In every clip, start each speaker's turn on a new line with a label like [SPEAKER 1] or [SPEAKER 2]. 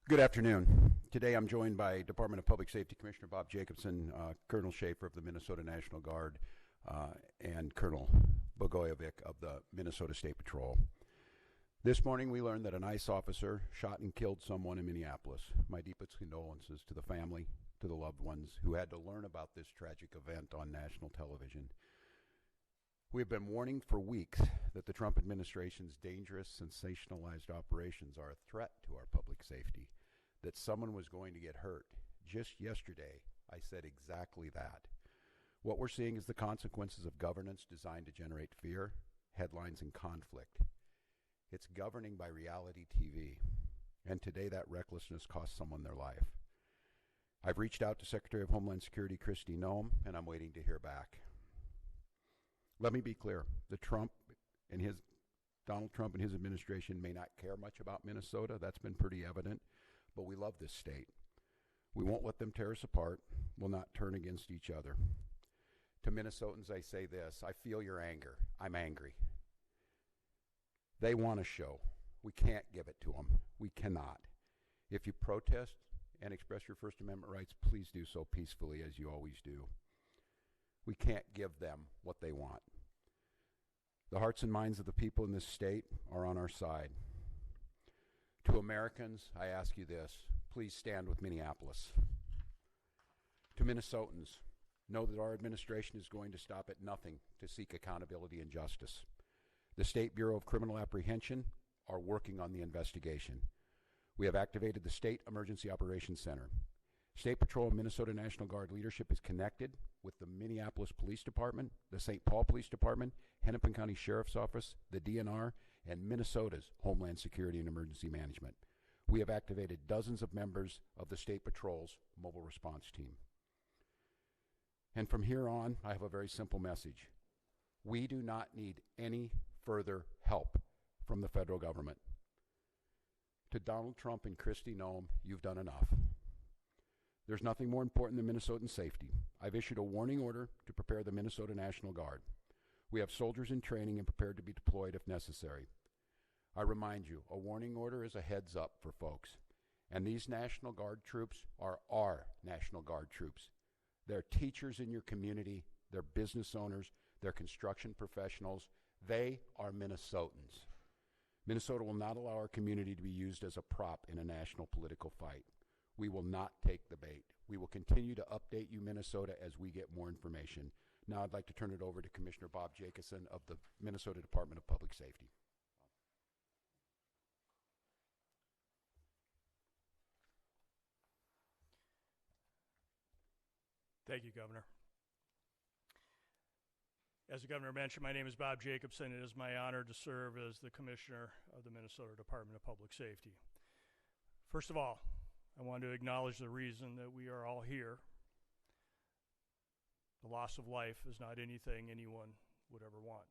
[SPEAKER 1] Good afternoon. Today I'm joined by Department of Public Safety Commissioner Bob Jacobson, Colonel Schaefer of the Minnesota National Guard, and Colonel Bogojevic of the Minnesota State Patrol. This morning we learned that an ICE officer shot and killed someone in Minneapolis. My deepest condolences to the family, to the loved ones who had to learn about this tragic event on national television. We have been warning for weeks that the Trump administration's dangerous, sensationalized operations are a threat to our public safety, that someone was going to get hurt. Just yesterday, I said exactly that. What we're seeing is the consequences of governance designed to generate fear, headlines, and conflict. It's governing by reality TV, and today that recklessness cost someone their life. I've reached out to Secretary of Homeland Security Kristi Noem, and I'm waiting to hear back. Let me be clear, Donald Trump and his administration may not care much about Minnesota. That's been pretty evident, but we love this state. We won't let them tear us apart. We'll not turn against each other. To Minnesotans, I say this: I feel your anger. I'm angry. They want a show. We can't give it to them. We cannot. If you protest and express your First Amendment rights, please do so peacefully, as you always do. We can't give them what they want. The hearts and minds of the people in this state are on our side. To Americans, I ask you this: please stand with Minneapolis. To Minnesotans, know that our administration is going to stop at nothing to seek accountability and justice. The State Bureau of Criminal Apprehension are working on the investigation. We have activated the State Emergency Operations Center. State Patrol and Minnesota National Guard leadership is connected with the Minneapolis Police Department, the St. Paul Police Department, Hennepin County Sheriff's Office, the DNR, and Minnesota's Homeland Security and Emergency Management. We have activated dozens of members of the State Patrol's mobile response team. And from here on, I have a very simple message. We do not need any further help from the federal government. To Donald Trump and Kristi Noem, you've done enough. There's nothing more important than Minnesotan safety. I've issued a warning order to prepare the Minnesota National Guard. We have soldiers in training and prepared to be deployed if necessary. I remind you, a warning order is a heads up for folks. And these National Guard troops are our National Guard troops. They're teachers in your community, they're business owners, they're construction professionals. They are Minnesotans. Minnesota will not allow our community to be used as a prop in a national political fight. We will not take the bait. We will continue to update you, Minnesota, as we get more information. Now I'd like to turn it over to Commissioner Bob Jacobson of the Minnesota Department of Public Safety.
[SPEAKER 2] Thank you, Governor. As the Governor mentioned, my name is Bob Jacobson. It is my honor to serve as the Commissioner of the Minnesota Department of Public Safety. First of all, I want to acknowledge the reason that we are all here. The loss of life is not anything anyone would ever want.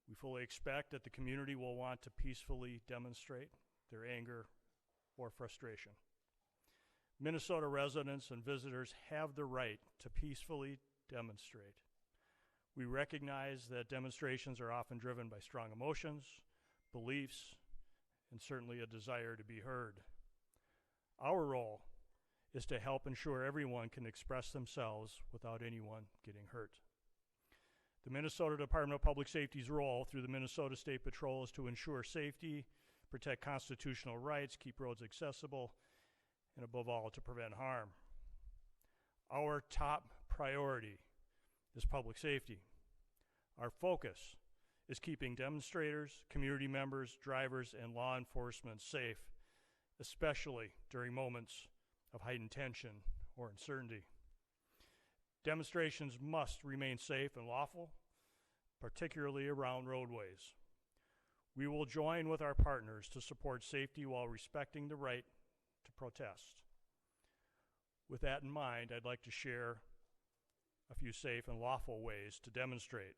[SPEAKER 2] We fully expect that the community will want to peacefully demonstrate their anger or frustration. Minnesota residents and visitors have the right to peacefully demonstrate. We recognize that demonstrations are often driven by strong emotions, beliefs, and certainly a desire to be heard. Our role is to help ensure everyone can express themselves without anyone getting hurt. The Minnesota Department of Public Safety's role through the Minnesota State Patrol is to ensure safety, protect constitutional rights, keep roads accessible, and above all, to prevent harm. Our top priority is public safety. Our focus is keeping demonstrators, community members, drivers, and law enforcement safe, especially during moments of heightened tension or uncertainty. Demonstrations must remain safe and lawful, particularly around roadways. We will join with our partners to support safety while respecting the right to protest. With that in mind, I'd like to share a few safe and lawful ways to demonstrate.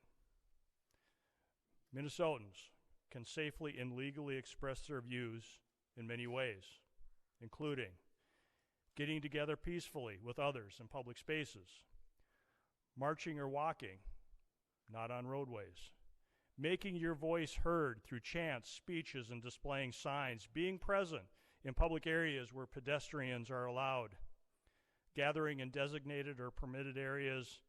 [SPEAKER 2] Minnesotans can safely and legally express their views in many ways, including getting together peacefully with others in public spaces, marching or walking, not on roadways, making your voice heard through chants, speeches, and displaying signs, being present in public areas where pedestrians are allowed, gathering in designated or permitted areas,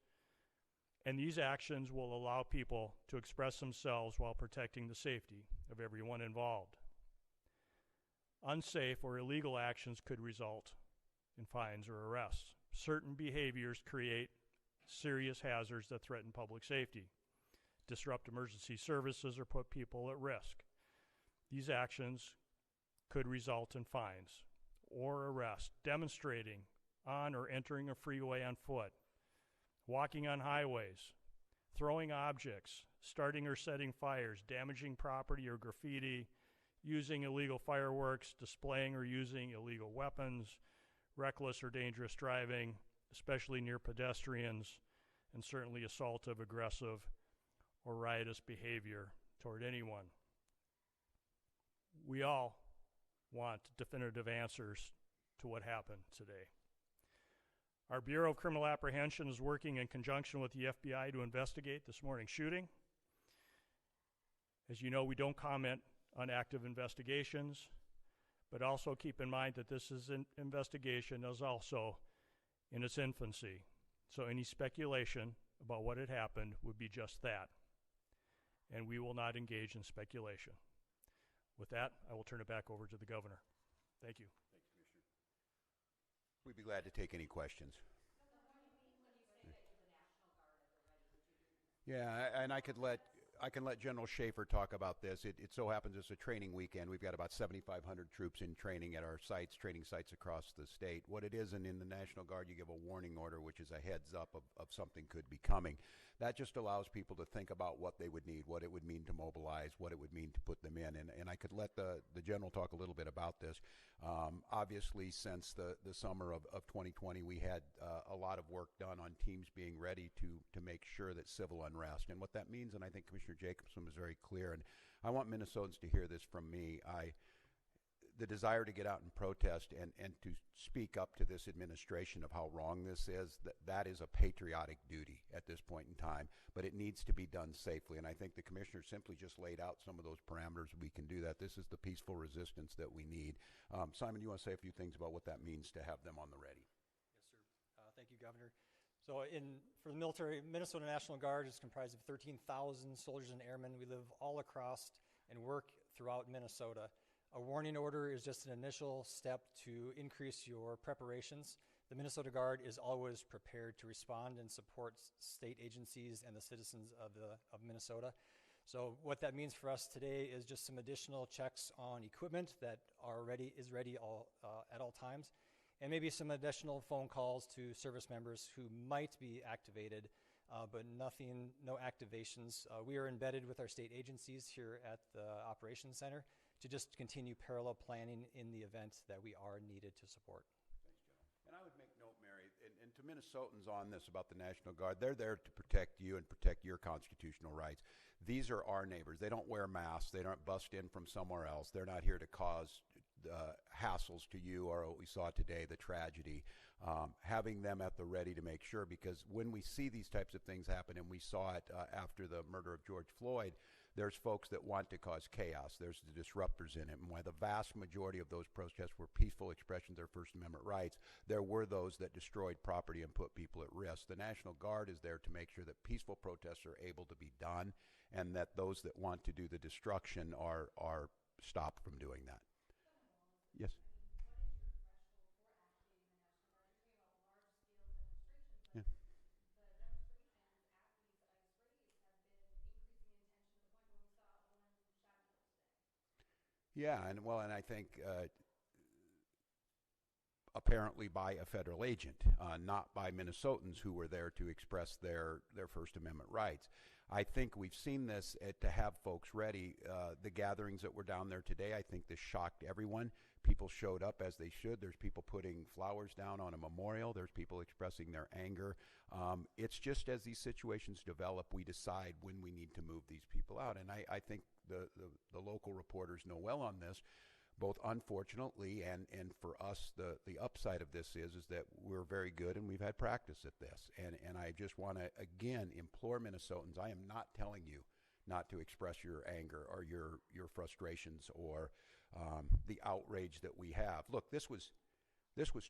[SPEAKER 2] and these actions will allow people to express themselves while protecting the safety of everyone involved. Unsafe or illegal actions could result in fines or arrests. Certain behaviors create serious hazards that threaten public safety, disrupt emergency services, or put people at risk. These actions could result in fines or arrest. Demonstrating on or entering a freeway on foot, walking on highways, throwing objects, starting or setting fires, damaging property or graffiti, using illegal fireworks, displaying or using illegal weapons, reckless or dangerous driving, especially near pedestrians, and certainly assaultive, aggressive, or riotous behavior toward anyone. We all want definitive answers to what happened today. Our Bureau of Criminal Apprehension is working in conjunction with the FBI to investigate this morning's shooting. As you know, we don't comment on active investigations, but also keep in mind that this is an investigation is also in its infancy. So any speculation about what had happened would be just that. And we will not engage in speculation. With that, I will turn it back over to the governor. Thank you.
[SPEAKER 1] Thank you, Commissioner. We'd be glad to take any questions. Yeah, and I can let General Schaefer talk about this. It so happens it's a training weekend. We've got about 7,500 troops in training at our sites, training sites across the state. What it is, and in the National Guard, you give a warning order, which is a heads up of something could be coming. That just allows people to think about what they would need, what it would mean to mobilize, what it would mean to put them in. And I could let the General talk a little bit about this. Obviously, since the summer of 2020, we had a lot of work done on teams being ready to make sure that civil unrest. And what that means, and I think Commissioner Jacobson was very clear, and I want Minnesotans to hear this from me. The desire to get out and protest and to speak up to this administration of how wrong this is, that is a patriotic duty at this point in time, but it needs to be done safely. And I think the Commissioner simply just laid out some of those parameters. We can do that. This is the peaceful resistance that we need. Simon, you want to say a few things about what that means to have them on the ready?
[SPEAKER 3] Yes, sir. Thank you, Governor. So for the military, Minnesota National Guard is comprised of 13,000 soldiers and airmen. We live all across and work throughout Minnesota. A warning order is just an initial step to increase your preparations. The Minnesota Guard is always prepared to respond and support state agencies and the citizens of Minnesota. So what that means for us today is just some additional checks on equipment that is ready at all times, and maybe some additional phone calls to service members who might be activated, but no activations. We are embedded with our state agencies here at the Operations Center to just continue parallel planning in the event that we are needed to support.
[SPEAKER 1] Thanks, John. And I would make note, Mary, and to Minnesotans on this about the National Guard, they're there to protect you and protect your constitutional rights. These are our neighbors. They don't wear masks. They don't bust in from somewhere else. They're not here to cause hassles to you or what we saw today, the tragedy. Having them at the ready to make sure, because when we see these types of things happen, and we saw it after the murder of George Floyd, there's folks that want to cause chaos. There's the disruptors in it. And while the vast majority of those protests were peaceful expressions of their First Amendment rights, there were those that destroyed property and put people at risk. The National Guard is there to make sure that peaceful protests are able to be done, and that those that want to do the destruction are stopped from doing that. Yes? Yeah. Yeah, and I think apparently by a federal agent, not by Minnesotans who were there to express their First Amendment rights. I think we've seen this to have folks ready. The gatherings that were down there today, I think this shocked everyone. People showed up as they should. There's people putting flowers down on a memorial. There's people expressing their anger. It's just as these situations develop, we decide when we need to move these people out. And I think the local reporters know well on this. Both unfortunately and for us, the upside of this is that we're very good and we've had practice at this. And I just want to, again, implore Minnesotans, I am not telling you not to express your anger or your frustrations or the outrage that we have. Look, this was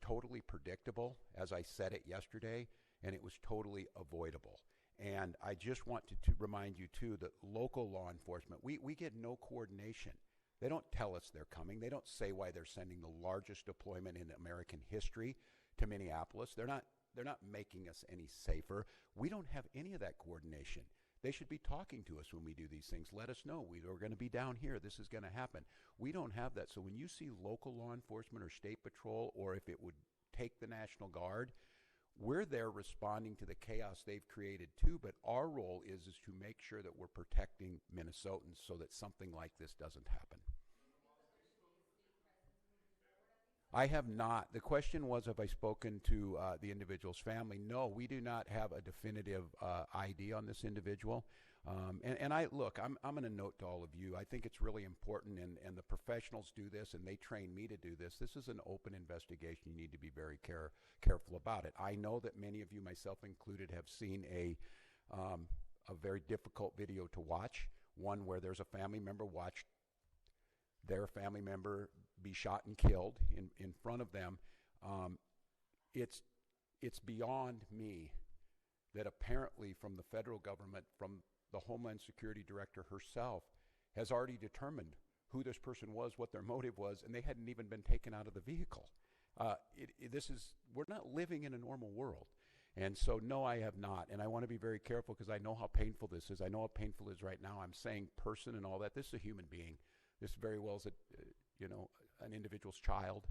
[SPEAKER 1] totally predictable, as I said it yesterday, and it was totally avoidable. And I just want to remind you, too, that local law enforcement, we get no coordination. They don't tell us they're coming. They don't say why they're sending the largest deployment in American history to Minneapolis. They're not making us any safer. We don't have any of that coordination. They should be talking to us when we do these things. Let us know. We're going to be down here. This is going to happen. We don't have that. So when you see local law enforcement or state patrol, or if it would take the National Guard, we're there responding to the chaos they've created too, but our role is to make sure that we're protecting Minnesotans so that something like this doesn't happen. I have not. The question was, have I spoken to the individual's family? No, we do not have a definitive ID on this individual. And I'm going to note to all of you, I think it's really important, and the professionals do this, and they train me to do this. This is an open investigation. You need to be very careful about it. I know that many of you, myself included, have seen a very difficult video to watch, one where there's a family member watched their family member be shot and killed in front of them. It's beyond me that apparently from the federal government, from the Homeland Security Director herself, has already determined who this person was, what their motive was, and they hadn't even been taken out of the vehicle. We're not living in a normal world. And so, no, I have not. And I want to be very careful because I know how painful this is. I know how painful it is right now. I'm saying person and all that. This is a human being. This very well is an individual's child,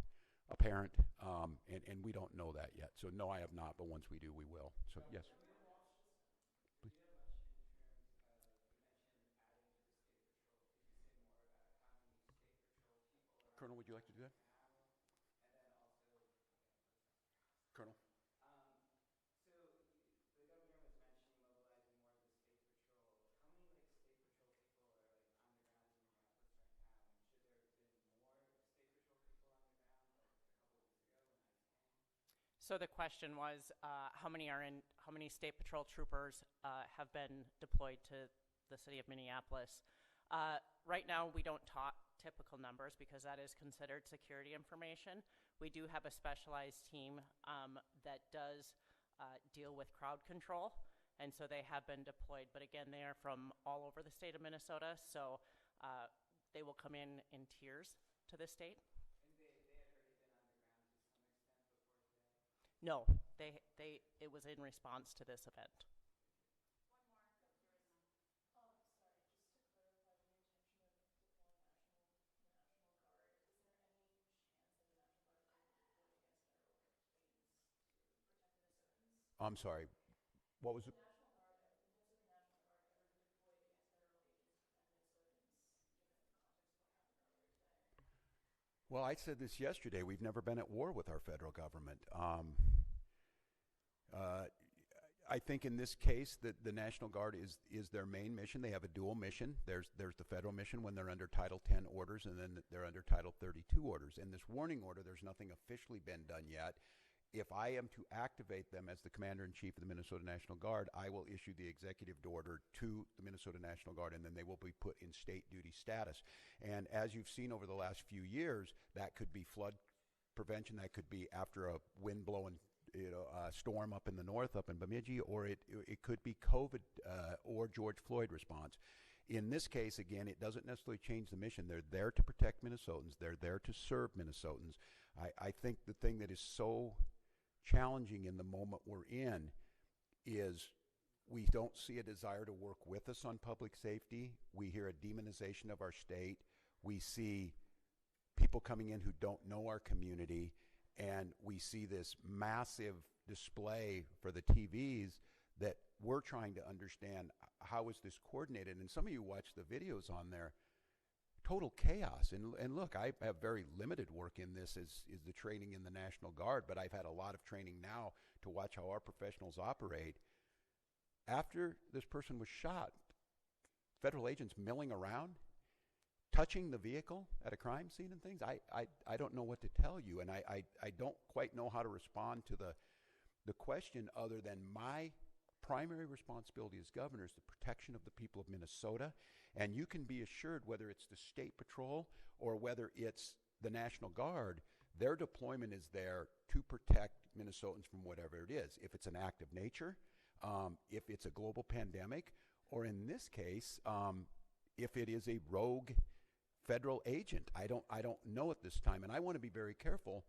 [SPEAKER 1] a parent, and we don't know that yet. So, no, I have not, but once we do, we will. So, yes. Please. Colonel, would you like to do that? Colonel?
[SPEAKER 4] So the question was, how many State Patrol troopers have been deployed to the city of Minneapolis? Right now, we don't talk typical numbers because that is considered security information. We do have a specialized team that does deal with crowd control, and so they have been deployed. But again, they are from all over the state of Minnesota, so they will come in tiers to the state. No, it was in response to this event.
[SPEAKER 1] I'm sorry. What was it? Well, I said this yesterday. We've never been at war with our federal government. I think in this case that the National Guard is their main mission. They have a dual mission. There's the federal mission when they're under Title 10 orders, and then they're under Title 32 orders. In this warning order, there's nothing officially been done yet. If I am to activate them as the Commander-in-Chief of the Minnesota National Guard, I will issue the executive order to the Minnesota National Guard, and then they will be put in state duty status. And as you've seen over the last few years, that could be flood prevention, that could be after a wind-blowing storm up in the north, up in Bemidji, or it could be COVID or George Floyd response. In this case, again, it doesn't necessarily change the mission. They're there to protect Minnesotans. They're there to serve Minnesotans. I think the thing that is so challenging in the moment we're in is we don't see a desire to work with us on public safety. We hear a demonization of our state. We see people coming in who don't know our community, and we see this massive display for the TVs that we're trying to understand how is this coordinated. And some of you watch the videos on there, total chaos. And look, I have very limited work in this is the training in the National Guard, but I've had a lot of training now to watch how our professionals operate. After this person was shot, federal agents milling around, touching the vehicle at a crime scene and things. I don't know what to tell you, and I don't quite know how to respond to the question other than my primary responsibility as governor is the protection of the people of Minnesota, and you can be assured whether it's the State Patrol or whether it's the National Guard, their deployment is there to protect Minnesotans from whatever it is. If it's an act of nature, if it's a global pandemic, or in this case, if it is a rogue federal agent. I don't know at this time, and I want to be very careful.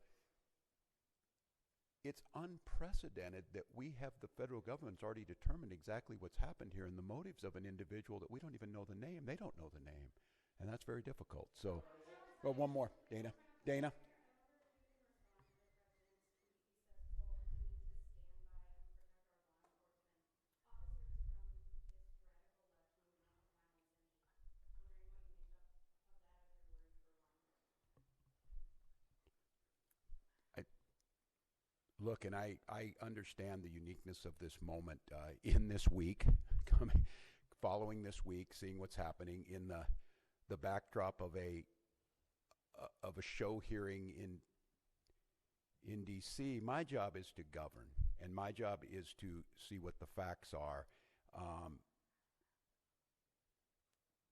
[SPEAKER 1] It's unprecedented that we have the federal government's already determined exactly what's happened here and the motives of an individual that we don't even know the name. They don't know the name, and that's very difficult. So, well, one more, Dana. Dana. Look, and I understand the uniqueness of this moment in this week, following this week, seeing what's happening in the backdrop of a show hearing in D.C. My job is to govern, and my job is to see what the facts are.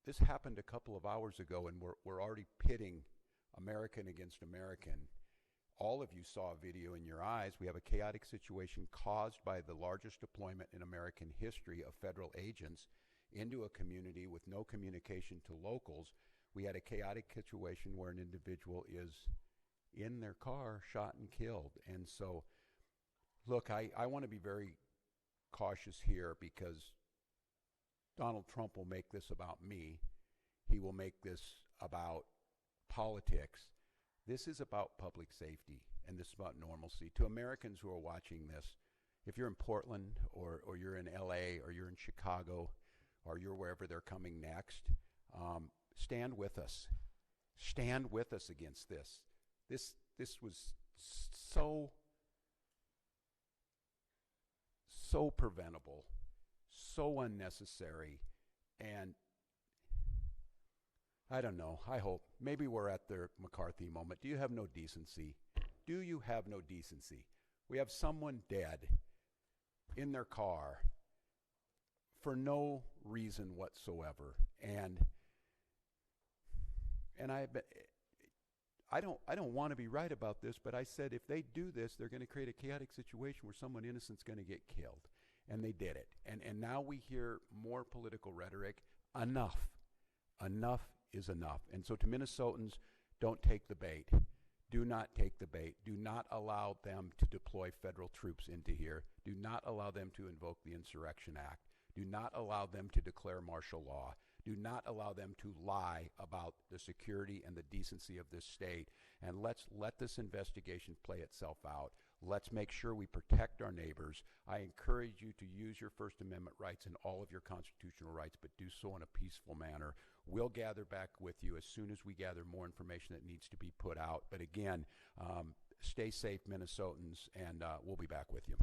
[SPEAKER 1] This happened a couple of hours ago, and we're already pitting American against American. All of you saw a video in your eyes. We have a chaotic situation caused by the largest deployment in American history of federal agents into a community with no communication to locals. We had a chaotic situation where an individual is in their car, shot and killed. And so, look, I want to be very cautious here because Donald Trump will make this about me. He will make this about politics. This is about public safety, and this is about normalcy. To Americans who are watching this, if you're in Portland or you're in LA or you're in Chicago or you're wherever they're coming next, stand with us. Stand with us against this. This was so preventable, so unnecessary, and I don't know. I hope. Maybe we're at the McCarthy moment. Do you have no decency? Do you have no decency? We have someone dead in their car for no reason whatsoever. And I don't want to be right about this, but I said if they do this, they're going to create a chaotic situation where someone innocent's going to get killed. And they did it. And now we hear more political rhetoric. Enough. Enough is enough. And so to Minnesotans, don't take the bait. Do not take the bait. Do not allow them to deploy federal troops into here. Do not allow them to invoke the Insurrection Act. Do not allow them to declare martial law. Do not allow them to lie about the security and the decency of this state. And let's let this investigation play itself out. Let's make sure we protect our neighbors. I encourage you to use your First Amendment rights and all of your constitutional rights, but do so in a peaceful manner. We'll gather back with you as soon as we gather more information that needs to be put out. But again, stay safe, Minnesotans, and we'll be back with you.